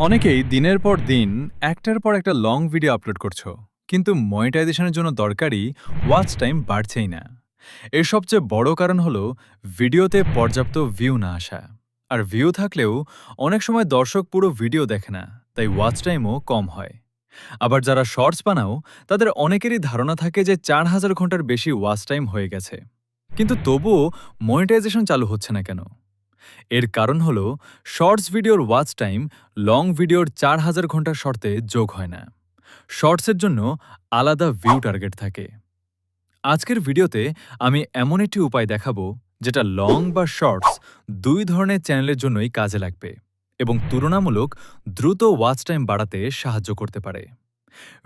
অনেকেই দিনের পর দিন একটার পর একটা লং ভিডিও আপলোড করছো, কিন্তু মনিটাইজেশনের জন্য দরকারি ওয়াচ টাইম বাড়ছেই না। এর সবচেয়ে বড় কারণ হলো ভিডিওতে পর্যাপ্ত ভিউ না আসা। আর ভিউ থাকলেও অনেক সময় দর্শক পুরো ভিডিও দেখে না, তাই ওয়াচ টাইমও কম হয়। আবার যারা শর্টস বানাও, তাদের অনেকেরই ধারণা থাকে যে ৪,০০০ ঘন্টার বেশি ওয়াচ টাইম হয়ে গেছে, কিন্তু তবুও মনিটাইজেশন চালু হচ্ছে না কেন? এর কারণ হল শর্টস ভিডিওর ওয়াচ টাইম লং ভিডিওর ৪,০০০ ঘন্টার শর্তে যোগ হয় না। শর্টসের জন্য আলাদা ভিউ টার্গেট থাকে। আজকের ভিডিওতে আমি এমন একটি উপায় দেখাবো যেটা লং বা শর্টস দুই ধরনের চ্যানেলের জন্যই কাজে লাগবে এবং তুলনামূলক দ্রুত ওয়াচ টাইম বাড়াতে সাহায্য করতে পারে।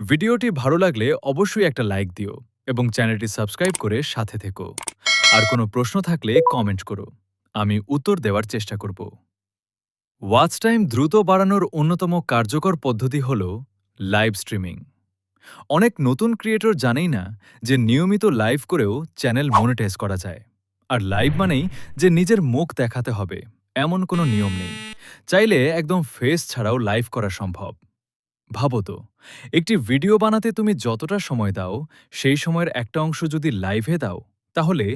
ভিডিওটি ভালো লাগলে অবশ্যই একটা লাইক দিও এবং চ্যানেলটি সাবস্ক্রাইব করে সাথে থেকো। আর কোনো প্রশ্ন থাকলে কমেন্ট করো, আমি উত্তর দেওয়ার চেষ্টা করব। ওয়াচ টাইম দ্রুত বাড়ানোর অন্যতম কার্যকর পদ্ধতি হল লাইভ স্ট্রিমিং। অনেক নতুন ক্রিয়েটর জানেই না যে নিয়মিত লাইভ করেও চ্যানেল মনিটাইজ করা যায়। আর লাইভ মানেই যে নিজের মুখ দেখাতে হবে এমন কোনো নিয়ম নেই। চাইলে একদম ফেস ছাড়াও লাইভ করা সম্ভব। ভাবো তো, একটি ভিডিও বানাতে তুমি যতটা সময় দাও, সেই সময়ের একটা অংশ যদি লাইভে দাও, তাহলে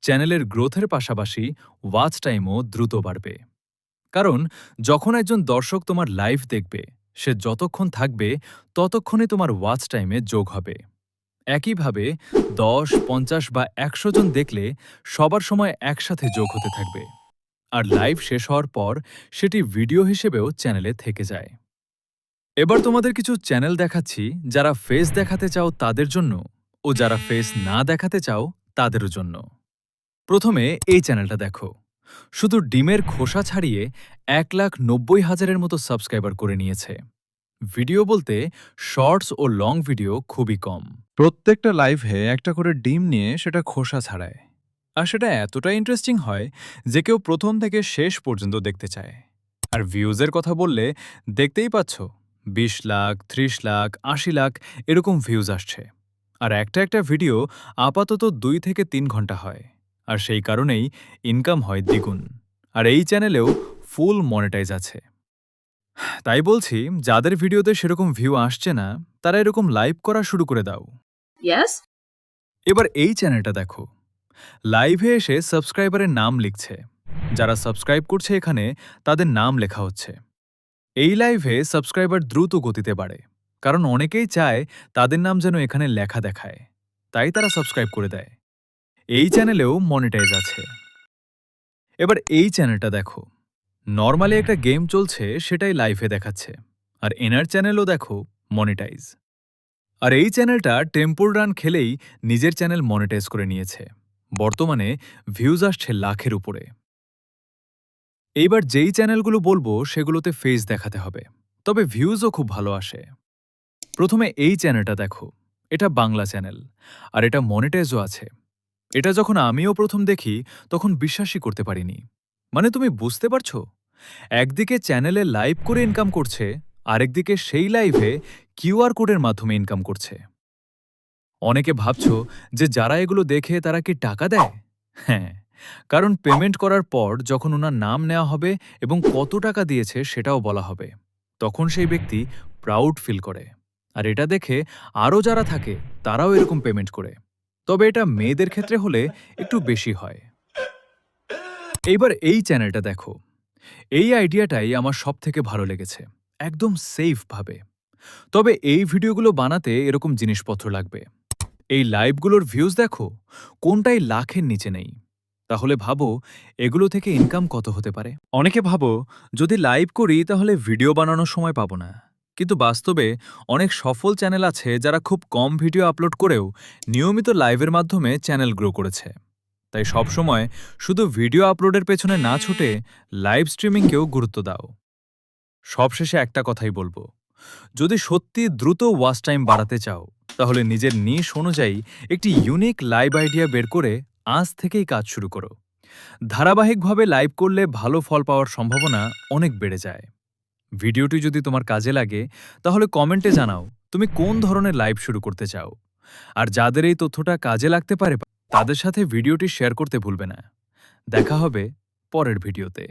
চ্যানেলের গ্রোথের পাশাপাশি ওয়াচ টাইমও দ্রুত বাড়বে। কারণ যখন একজন দর্শক তোমার লাইভ দেখবে, সে যতক্ষণ থাকবে ততক্ষণই তোমার ওয়াচ টাইমে যোগ হবে। একইভাবে ১০, ৫০ বা ১০০ জন দেখলে সবার সময় একসাথে যোগ হতে থাকবে। আর লাইভ শেষ হওয়ার পর সেটি ভিডিও হিসেবেও চ্যানেলে থেকে যায়। এবার তোমাদের কিছু চ্যানেল দেখাচ্ছি যারা ফেস দেখাতে চাও তাদের জন্য, ও যারা ফেস না দেখাতে চাও তাদেরও জন্য। প্রথমে এই চ্যানেলটা দেখো। শুধু ডিমের খোসা ছাড়িয়ে ১,৯০,০০০-এর মতো সাবস্ক্রাইবার করে নিয়েছে। ভিডিও বলতে শর্টস ও লং ভিডিও খুবই কম। প্রত্যেকটা লাইভে একটা করে ডিম নিয়ে সেটা খোসা ছাড়ায়। আর সেটা এতটাই ইন্টারেস্টিং হয় যে কেউ প্রথম থেকে শেষ পর্যন্ত দেখতে চায়। আর ভিউজের কথা বললে দেখতেই পাচ্ছ, ২০ লাখ, ৩০ লাখ, ৮০ লাখ এরকম ভিউজ আসছে। আর একটা একটা ভিডিও আপাতত ২ থেকে ৩ ঘন্টা হয়। আর সেই কারণেই ইনকাম হয় দ্বিগুণ। আর এই চ্যানেলেও ফুল মনিটাইজ আছে। তাই বলছি, যাদের ভিডিওতে সেরকম ভিউ আসছে না, তারা এরকম লাইভ করা শুরু করে দাও। Yes? এবার এই চ্যানেলটা দেখো। লাইভে এসে সাবস্ক্রাইবারের নাম লিখছে। যারা সাবস্ক্রাইব করছে এখানে, তাদের নাম লেখা হচ্ছে। এই লাইভে সাবস্ক্রাইবার দ্রুত গতিতে বাড়ে, কারণ অনেকেই চায় তাদের নাম যেন এখানে লেখা দেখায়। তাই তারা সাবস্ক্রাইব করে দেয়। এই চ্যানেলেও মনিটাইজ আছে। এবার এই চ্যানেলটা দেখো। নরমালি একটা গেম চলছে, সেটাই লাইভে দেখাচ্ছে। আর এনার চ্যানেলও দেখো, মনিটাইজ। আর এই চ্যানেলটা টেম্পল রান খেলেই নিজের চ্যানেল মনিটাইজ করে নিয়েছে। বর্তমানে ভিউজ আসছে লাখের উপরে। এইবার যেই চ্যানেলগুলো বলবো সেগুলোতে ফেস দেখাতে হবে, তবে ভিউজও খুব ভালো আসে। প্রথমে এই চ্যানেলটা দেখো। এটা বাংলা চ্যানেল, আর এটা মনিটাইজও আছে। এটা যখন আমিও প্রথম দেখি, তখন বিশ্বাসই করতে পারিনি। মানে তুমি বুঝতে পারছো, একদিকে চ্যানেলে লাইভ করে ইনকাম করছে, আরেকদিকে সেই লাইভে কিউআর কোডের মাধ্যমে ইনকাম করছে। অনেকে ভাবছো যে যারা এগুলো দেখে তারা কি টাকা দেয়? হ্যাঁ, কারণ পেমেন্ট করার পর যখন ওনার নাম নেওয়া হবে এবং কত টাকা দিয়েছে সেটাও বলা হবে, তখন সেই ব্যক্তি প্রাউড ফিল করে। আর এটা দেখে আরও যারা থাকে তারাও এরকম পেমেন্ট করে। তবে এটা মেয়েদের ক্ষেত্রে হলে একটু বেশি হয়। এইবার এই চ্যানেলটা দেখো। এই আইডিয়াটাই আমার সবথেকে ভালো লেগেছে, একদম সেফ ভাবে। তবে এই ভিডিওগুলো বানাতে এরকম জিনিসপত্র লাগবে। এই লাইভগুলোর ভিউজ দেখো, কোনটাই লাখের নিচে নেই। তাহলে ভাবো এগুলো থেকে ইনকাম কত হতে পারে। অনেকে ভাবো যদি লাইভ করি তাহলে ভিডিও বানানোর সময় পাবো না, কিন্তু বাস্তবে অনেক সফল চ্যানেল আছে যারা খুব কম ভিডিও আপলোড করেও নিয়মিত লাইভের মাধ্যমে চ্যানেল গ্রো করেছে। তাই সবসময় শুধু ভিডিও আপলোডের পেছনে না ছুটে লাইভ স্ট্রিমিংকেও গুরুত্ব দাও। সবশেষে একটা কথাই বলবো, যদি সত্যি দ্রুত ওয়াচ টাইম বাড়াতে চাও, তাহলে নিজের নিশ অনুযায়ী একটি ইউনিক লাইভ আইডিয়া বের করে আজ থেকেই কাজ শুরু করো। ধারাবাহিকভাবে লাইভ করলে ভালো ফল পাওয়ার সম্ভাবনা অনেক বেড়ে যায়। ভিডিওটি যদি তোমার কাজে লাগে, তাহলে কমেন্টে জানাও তুমি কোন ধরনের লাইভ শুরু করতে চাও। আর যাদের এই তথ্যটা কাজে লাগতে পারে, তাদের সাথে ভিডিওটি শেয়ার করতে ভুলবে না। দেখা হবে পরের ভিডিওতে।